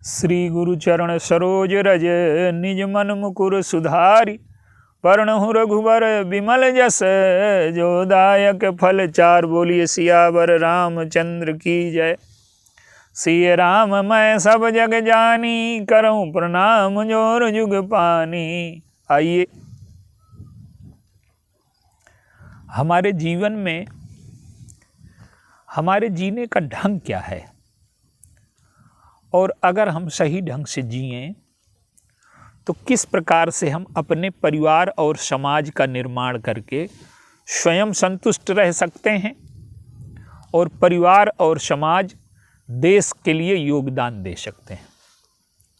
श्री गुरु चरण सरोज रज निज मन मुकुर सुधारी। पर्णहु रघुबर विमल जस जो दायक फल चार। बोलिए सियावर रामचंद्र की जय। सिय राम मैं सब जग जानी करऊं प्रणाम जोर जुग पानी। आइए, हमारे जीवन में हमारे जीने का ढंग क्या है, और अगर हम सही ढंग से जिएं तो किस प्रकार से हम अपने परिवार और समाज का निर्माण करके स्वयं संतुष्ट रह सकते हैं और परिवार और समाज देश के लिए योगदान दे सकते हैं।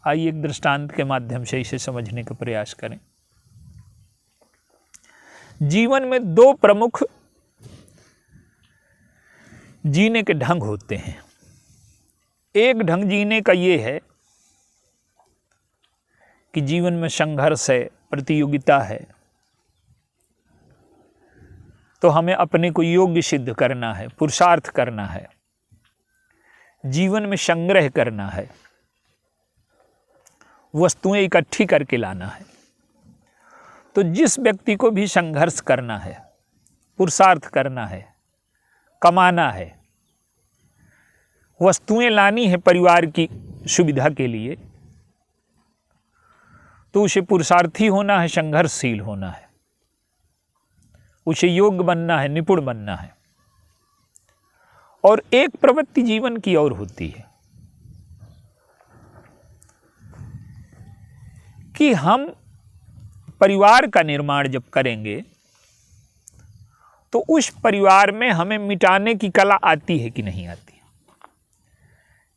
आइए एक दृष्टांत के माध्यम से इसे समझने का प्रयास करें। जीवन में दो प्रमुख जीने के ढंग होते हैं। एक ढंग जीने का ये है कि जीवन में संघर्ष है, प्रतियोगिता है, तो हमें अपने को योग्य सिद्ध करना है, पुरुषार्थ करना है, जीवन में संग्रह करना है, वस्तुएं इकट्ठी करके लाना है। तो जिस व्यक्ति को भी संघर्ष करना है, पुरुषार्थ करना है, कमाना है, वस्तुएं लानी है परिवार की सुविधा के लिए, तो उसे पुरुषार्थी होना है, संघर्षशील होना है, उसे योग्य बनना है, निपुण बनना है। और एक प्रवृत्ति जीवन की और होती है कि हम परिवार का निर्माण जब करेंगे तो उस परिवार में हमें मिटाने की कला आती है कि नहीं आती।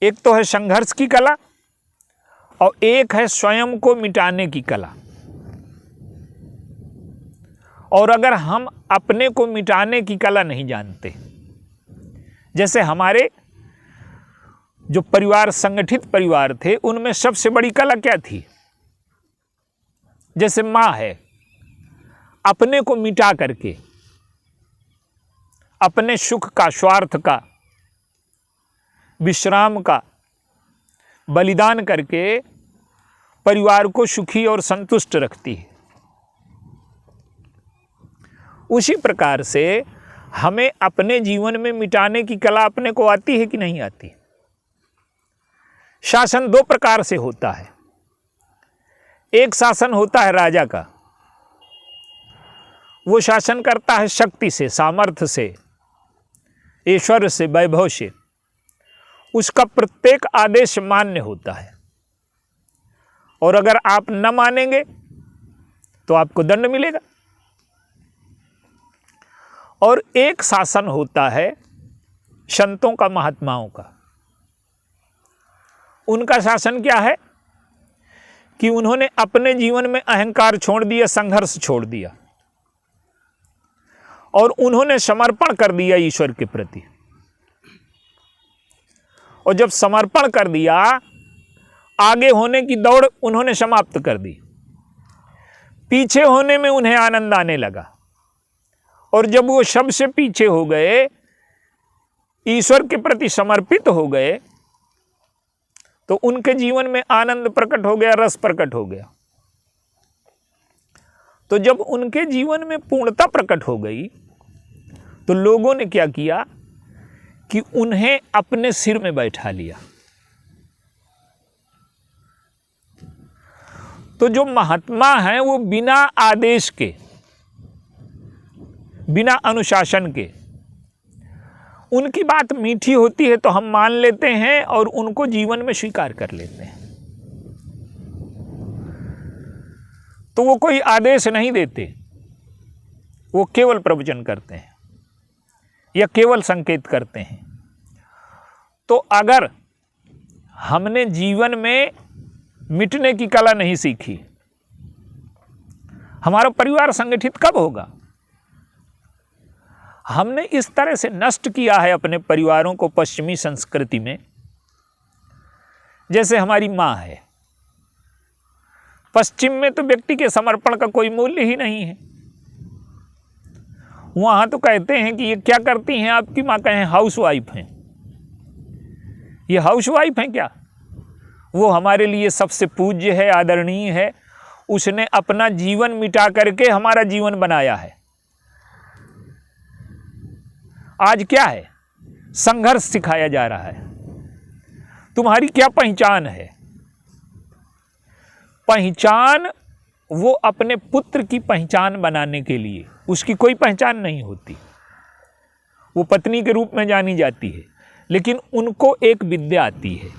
एक तो है संघर्ष की कला और एक है स्वयं को मिटाने की कला। और अगर हम अपने को मिटाने की कला नहीं जानते, जैसे हमारे जो परिवार संगठित परिवार थे उनमें सबसे बड़ी कला क्या थी, जैसे माँ है, अपने को मिटा करके अपने सुख का, स्वार्थ का, विश्राम का बलिदान करके परिवार को सुखी और संतुष्ट रखती है। उसी प्रकार से हमें अपने जीवन में मिटाने की कला अपने को आती है कि नहीं आती। शासन दो प्रकार से होता है। एक शासन होता है राजा का, वो शासन करता है शक्ति से, सामर्थ्य से, ऐश्वर्य से, वैभव से। उसका प्रत्येक आदेश मान्य होता है और अगर आप न मानेंगे तो आपको दंड मिलेगा। और एक शासन होता है संतों का, महात्माओं का। उनका शासन क्या है कि उन्होंने अपने जीवन में अहंकार छोड़ दिया, संघर्ष छोड़ दिया और उन्होंने समर्पण कर दिया ईश्वर के प्रति। और जब समर्पण कर दिया, आगे होने की दौड़ उन्होंने समाप्त कर दी। पीछे होने में उन्हें आनंद आने लगा। और जब वो सबसे पीछे हो गए, ईश्वर के प्रति समर्पित हो गए, तो उनके जीवन में आनंद प्रकट हो गया, रस प्रकट हो गया। तो जब उनके जीवन में पूर्णता प्रकट हो गई तो लोगों ने क्या किया कि उन्हें अपने सिर में बैठा लिया। तो जो महात्मा हैं वो बिना आदेश के, बिना अनुशासन के, उनकी बात मीठी होती है तो हम मान लेते हैं और उनको जीवन में स्वीकार कर लेते हैं। तो वो कोई आदेश नहीं देते, वो केवल प्रवचन करते हैं या केवल संकेत करते हैं। तो अगर हमने जीवन में मिटने की कला नहीं सीखी, हमारा परिवार संगठित कब होगा? हमने इस तरह से नष्ट किया है अपने परिवारों को पश्चिमी संस्कृति में। जैसे हमारी माँ है, पश्चिम में तो व्यक्ति के समर्पण का कोई मूल्य ही नहीं है। वहां तो कहते हैं कि ये क्या करती हैं आपकी माँ? कहें हाउस वाइफ हैं। ये हाउस वाइफ हैं क्या? वो हमारे लिए सबसे पूज्य है, आदरणीय है। उसने अपना जीवन मिटा करके हमारा जीवन बनाया है। आज क्या है? संघर्ष सिखाया जा रहा है। तुम्हारी क्या पहचान है? पहचान वो अपने पुत्र की पहचान बनाने के लिए, उसकी कोई पहचान नहीं होती। वो पत्नी के रूप में जानी जाती है, लेकिन उनको एक विद्या आती है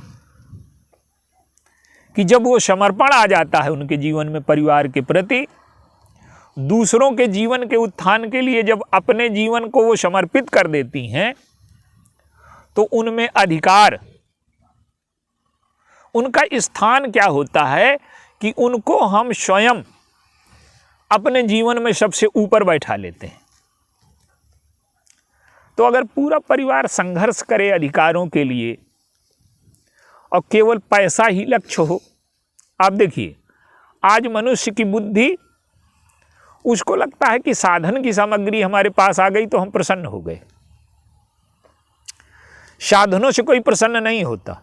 कि जब वो समर्पण आ जाता है उनके जीवन में परिवार के प्रति, दूसरों के जीवन के उत्थान के लिए जब अपने जीवन को वो समर्पित कर देती हैं, तो उनमें अधिकार, उनका स्थान क्या होता है कि उनको हम स्वयं अपने जीवन में सबसे ऊपर बैठा लेते हैं। तो अगर पूरा परिवार संघर्ष करे अधिकारों के लिए और केवल पैसा ही लक्ष्य हो, आप देखिए आज मनुष्य की बुद्धि, उसको लगता है कि साधन की सामग्री हमारे पास आ गई तो हम प्रसन्न हो गए। साधनों से कोई प्रसन्न नहीं होता।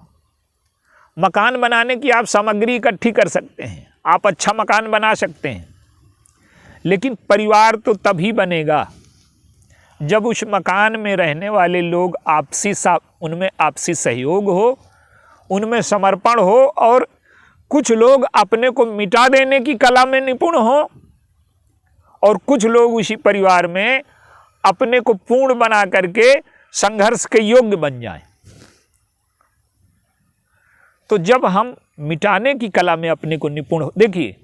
मकान बनाने की आप सामग्री इकट्ठी कर सकते हैं, आप अच्छा मकान बना सकते हैं, लेकिन परिवार तो तभी बनेगा जब उस मकान में रहने वाले लोग उनमें आपसी सहयोग हो, उनमें समर्पण हो, और कुछ लोग अपने को मिटा देने की कला में निपुण हो, और कुछ लोग उसी परिवार में अपने को पूर्ण बना करके संघर्ष के योग्य बन जाएं। तो जब हम मिटाने की कला में अपने को निपुण हो, देखिए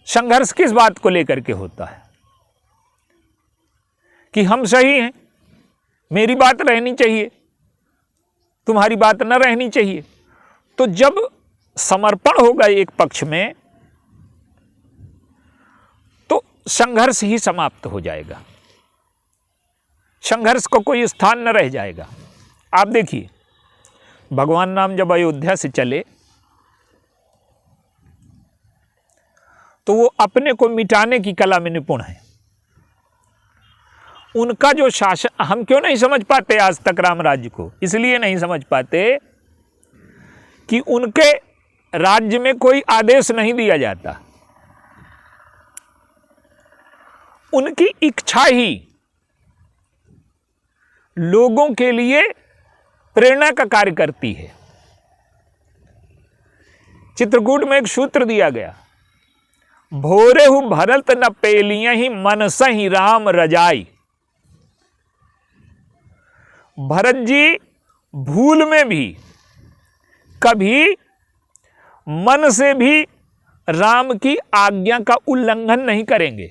संघर्ष किस बात को लेकर के होता है कि हम सही हैं, मेरी बात रहनी चाहिए, तुम्हारी बात न रहनी चाहिए। तो जब समर्पण होगा एक पक्ष में, तो संघर्ष ही समाप्त हो जाएगा, संघर्ष को कोई स्थान न रह जाएगा। आप देखिए भगवान राम जब अयोध्या से चले तो वो अपने को मिटाने की कला में निपुण है। उनका जो शासन, हम क्यों नहीं समझ पाते आज तक राम राज्य को? इसलिए नहीं समझ पाते कि उनके राज्य में कोई आदेश नहीं दिया जाता। उनकी इच्छा ही लोगों के लिए प्रेरणा का कार्य करती है। चित्रकूट में एक सूत्र दिया गया, भोरे हु भरत न पेलिया ही मन सही राम रजाई। भरत जी भूल में भी कभी मन से भी राम की आज्ञा का उल्लंघन नहीं करेंगे।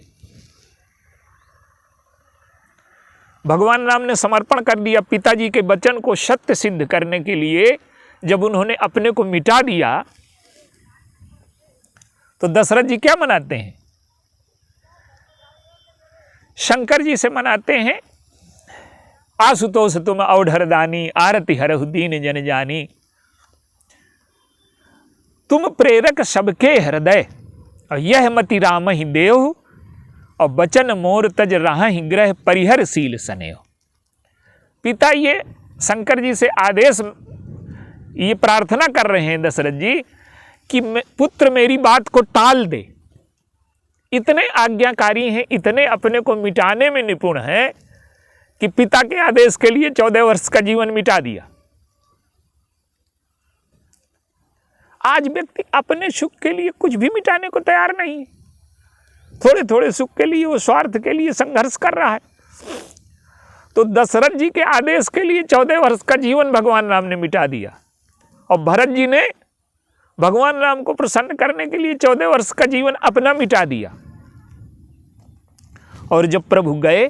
भगवान राम ने समर्पण कर दिया पिताजी के वचन को सत्य सिद्ध करने के लिए। जब उन्होंने अपने को मिटा दिया तो दशरथ जी क्या मनाते हैं? शंकर जी से मनाते हैं, आशुतोष तुम औढ़रदानी आरति हरहु दीन जन जानी। तुम प्रेरक सबके हृदय और यह मति राम ही देव और बचन मोर तज राहि ग्रह परिहरशील सनेह। पिता ये शंकर जी से आदेश, ये प्रार्थना कर रहे हैं दशरथ जी कि पुत्र मेरी बात को टाल दे। इतने आज्ञाकारी हैं, इतने अपने को मिटाने में निपुण हैं कि पिता के आदेश के लिए 14 वर्ष का जीवन मिटा दिया। आज व्यक्ति अपने सुख के लिए कुछ भी मिटाने को तैयार नहीं, थोड़े थोड़े सुख के लिए, वो स्वार्थ के लिए संघर्ष कर रहा है। तो दशरथ जी के आदेश के लिए 14 वर्ष का जीवन भगवान राम ने मिटा दिया, और भरत जी ने भगवान राम को प्रसन्न करने के लिए 14 वर्ष का जीवन अपना मिटा दिया। और जब प्रभु गए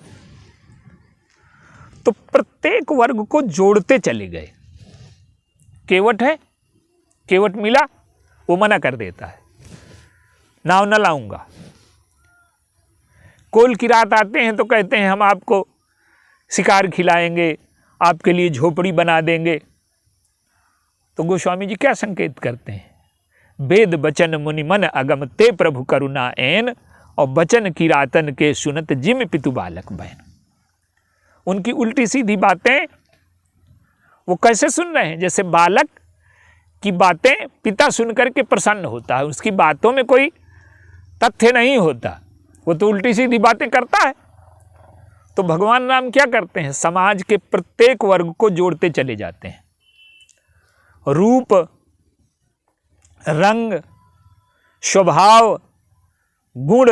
तो प्रत्येक वर्ग को जोड़ते चले गए। केवट है, केवट मिला, वो मना कर देता है, नाव न लाऊंगा। कोल की रात आते हैं तो कहते हैं हम आपको शिकार खिलाएंगे, आपके लिए झोपड़ी बना देंगे। तो गोस्वामी जी क्या संकेत करते हैं? वेद बचन मुनि मन अगम ते प्रभु करुणा ऐन, और बचन की रातन के सुनत जिम पितु बालक बहन। उनकी उल्टी सीधी बातें वो कैसे सुन रहे हैं? जैसे बालक की बातें पिता सुनकर के प्रसन्न होता है, उसकी बातों में कोई तथ्य नहीं होता, वो तो उल्टी सीधी बातें करता है। तो भगवान राम क्या करते हैं? समाज के प्रत्येक वर्ग को जोड़ते चले जाते हैं। रूप, रंग, स्वभाव, गुण,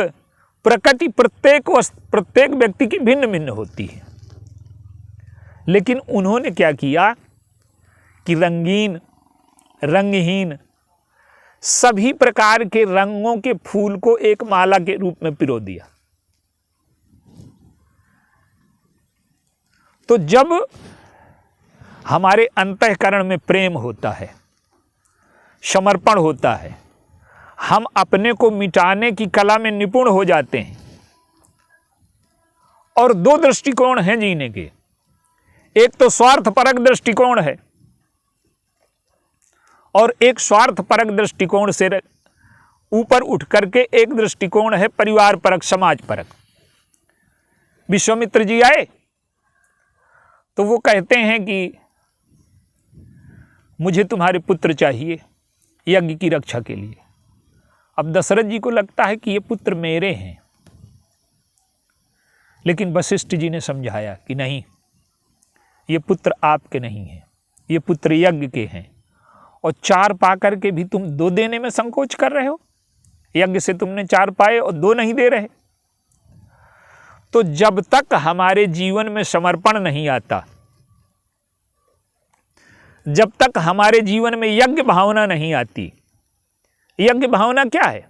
प्रकृति प्रत्येक व्यक्ति की भिन्न भिन्न होती है। लेकिन उन्होंने क्या किया कि रंगीन, रंगहीन सभी प्रकार के रंगों के फूल को एक माला के रूप में पिरो दिया। तो जब हमारे अंतःकरण में प्रेम होता है, समर्पण होता है, हम अपने को मिटाने की कला में निपुण हो जाते हैं। और दो दृष्टिकोण हैं जीने के, एक तो स्वार्थपरक दृष्टिकोण है और एक स्वार्थपरक दृष्टिकोण से ऊपर उठ करके एक दृष्टिकोण है परिवार परक, समाज परक। विश्वामित्र जी आए तो वो कहते हैं कि मुझे तुम्हारे पुत्र चाहिए यज्ञ की रक्षा के लिए। अब दशरथ जी को लगता है कि ये पुत्र मेरे हैं, लेकिन वशिष्ठ जी ने समझाया कि नहीं, ये पुत्र आपके नहीं हैं, ये पुत्र यज्ञ के हैं। और 4 पाकर के भी तुम 2 देने में संकोच कर रहे हो। यज्ञ से तुमने 4 पाए और 2 नहीं दे रहे। तो जब तक हमारे जीवन में समर्पण नहीं आता, जब तक हमारे जीवन में यज्ञ भावना नहीं आती। यज्ञ भावना क्या है?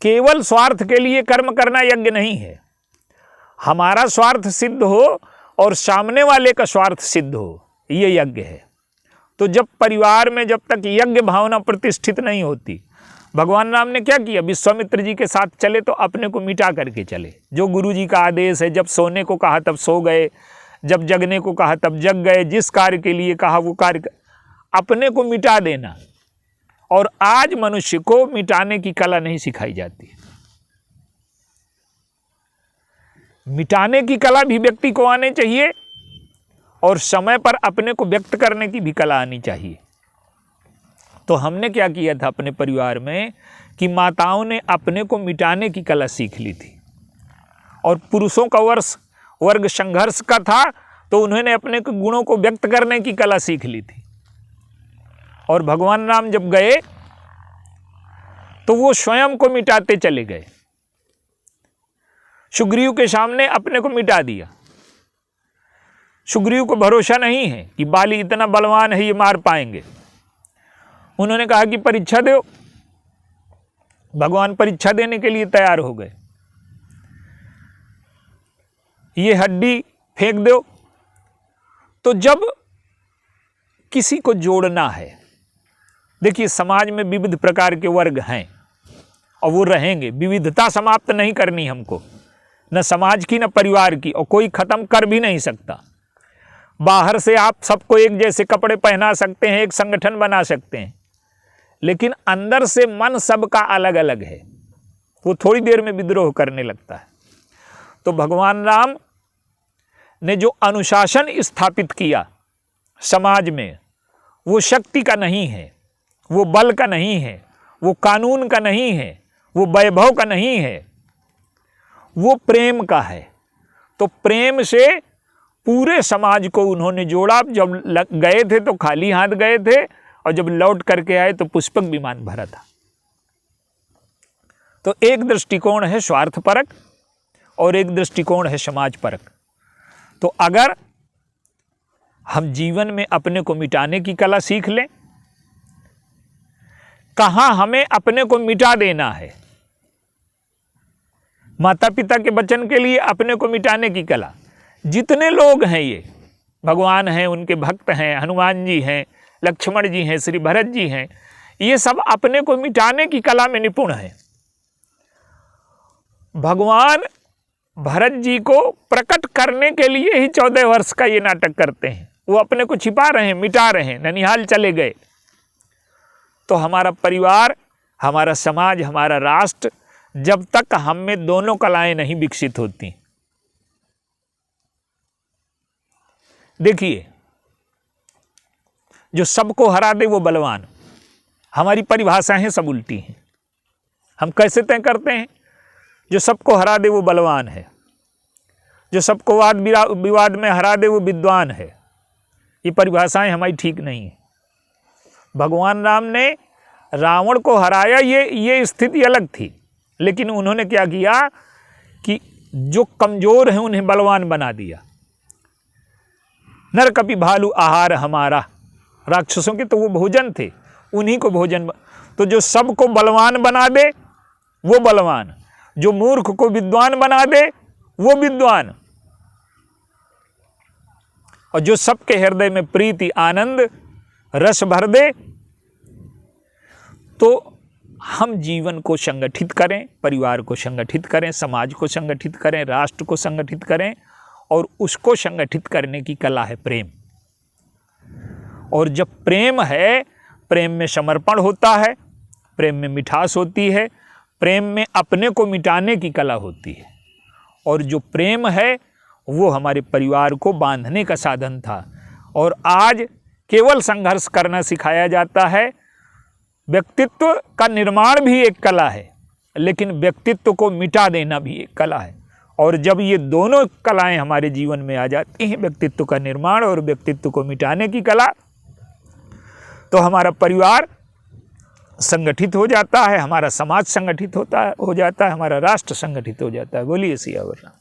केवल स्वार्थ के लिए कर्म करना यज्ञ नहीं है। हमारा स्वार्थ सिद्ध हो और सामने वाले का स्वार्थ सिद्ध हो, ये यज्ञ है। तो जब परिवार में जब तक यज्ञ भावना प्रतिष्ठित नहीं होती, भगवान राम ने क्या किया? विश्वामित्र जी के साथ चले तो अपने को मिटा करके चले। जो गुरु जी का आदेश है, जब सोने को कहा तब सो गए, जब जगने को कहा तब जग गए, जिस कार्य के लिए कहा वो कार्य, अपने को मिटा देना। और आज मनुष्य को मिटाने की कला नहीं सिखाई जाती। मिटाने की कला भी व्यक्ति को आने चाहिए और समय पर अपने को व्यक्त करने की भी कला आनी चाहिए। तो हमने क्या किया था अपने परिवार में कि माताओं ने अपने को मिटाने की कला सीख ली थी और पुरुषों का वर्ग संघर्ष का था, तो उन्होंने अपने गुणों को व्यक्त करने की कला सीख ली थी। और भगवान राम जब गए तो वो स्वयं को मिटाते चले गए। सुग्रीव के सामने अपने को मिटा दिया। सुग्रीव को भरोसा नहीं है कि बाली इतना बलवान है, ये मार पाएंगे। उन्होंने कहा कि परीक्षा दो। भगवान परीक्षा देने के लिए तैयार हो गए। ये हड्डी फेंक दो। तो जब किसी को जोड़ना है, देखिए समाज में विविध प्रकार के वर्ग हैं और वो रहेंगे। विविधता समाप्त नहीं करनी हमको, न समाज की न परिवार की, और कोई खत्म कर भी नहीं सकता। बाहर से आप सबको एक जैसे कपड़े पहना सकते हैं, एक संगठन बना सकते हैं, लेकिन अंदर से मन सबका अलग अलग है। वो थोड़ी देर में विद्रोह करने लगता है। तो भगवान राम ने जो अनुशासन स्थापित किया समाज में, वो शक्ति का नहीं है, वो बल का नहीं है, वो कानून का नहीं है, वो वैभव का नहीं है, वो प्रेम का है। तो प्रेम से पूरे समाज को उन्होंने जोड़ा। जब गए थे तो खाली हाथ गए थे और जब लौट करके आए तो पुष्पक विमान भरा था। तो एक दृष्टिकोण है स्वार्थपरक और एक दृष्टिकोण है समाजपरक। तो अगर हम जीवन में अपने को मिटाने की कला सीख लें, कहाँ हमें अपने को मिटा देना है, माता पिता के वचन के लिए अपने को मिटाने की कला। जितने लोग हैं, ये भगवान हैं, उनके भक्त हैं, हनुमान जी हैं, लक्ष्मण जी हैं, श्री भरत जी हैं, ये सब अपने को मिटाने की कला में निपुण हैं। भगवान भरत जी को प्रकट करने के लिए ही 14 वर्ष का ये नाटक करते हैं। वो अपने को छिपा रहे हैं, मिटा रहे हैं, ननिहाल चले गए। तो हमारा परिवार, हमारा समाज, हमारा राष्ट्र, जब तक हम में दोनों कलाएं नहीं विकसित होती। देखिए, जो सबको हरा दे वो बलवान। हमारी परिभाषाएं सब उल्टी हैं। हम कैसे तय करते हैं? जो सबको हरा दे वो बलवान है, जो सबको वाद विवाद में हरा दे वो विद्वान है। ये परिभाषाएं हमारी ठीक नहीं है। भगवान राम ने रावण को हराया, ये स्थिति अलग थी, लेकिन उन्होंने क्या किया कि जो कमजोर हैं उन्हें बलवान बना दिया। नर कपि भालू आहार हमारा, राक्षसों के तो वो भोजन थे, उन्हीं को भोजन। तो जो सबको बलवान बना दे वो बलवान, जो मूर्ख को विद्वान बना दे वो विद्वान, और जो सबके हृदय में प्रीति आनंद रस भर दे। तो हम जीवन को संगठित करें, परिवार को संगठित करें, समाज को संगठित करें, राष्ट्र को संगठित करें, और उसको संगठित करने की कला है प्रेम। और जब प्रेम है, प्रेम में समर्पण होता है, प्रेम में मिठास होती है, प्रेम में अपने को मिटाने की कला होती है। और जो प्रेम है वो हमारे परिवार को बांधने का साधन था। और आज केवल संघर्ष करना सिखाया जाता है। व्यक्तित्व का निर्माण भी एक कला है, लेकिन व्यक्तित्व को मिटा देना भी एक कला है। और जब ये दोनों कलाएं हमारे जीवन में आ जाती हैं, व्यक्तित्व का निर्माण और व्यक्तित्व को मिटाने की कला, तो हमारा परिवार संगठित हो जाता है, हमारा समाज संगठित हो जाता है, हमारा राष्ट्र संगठित हो जाता है। बोलिए सियावर राम।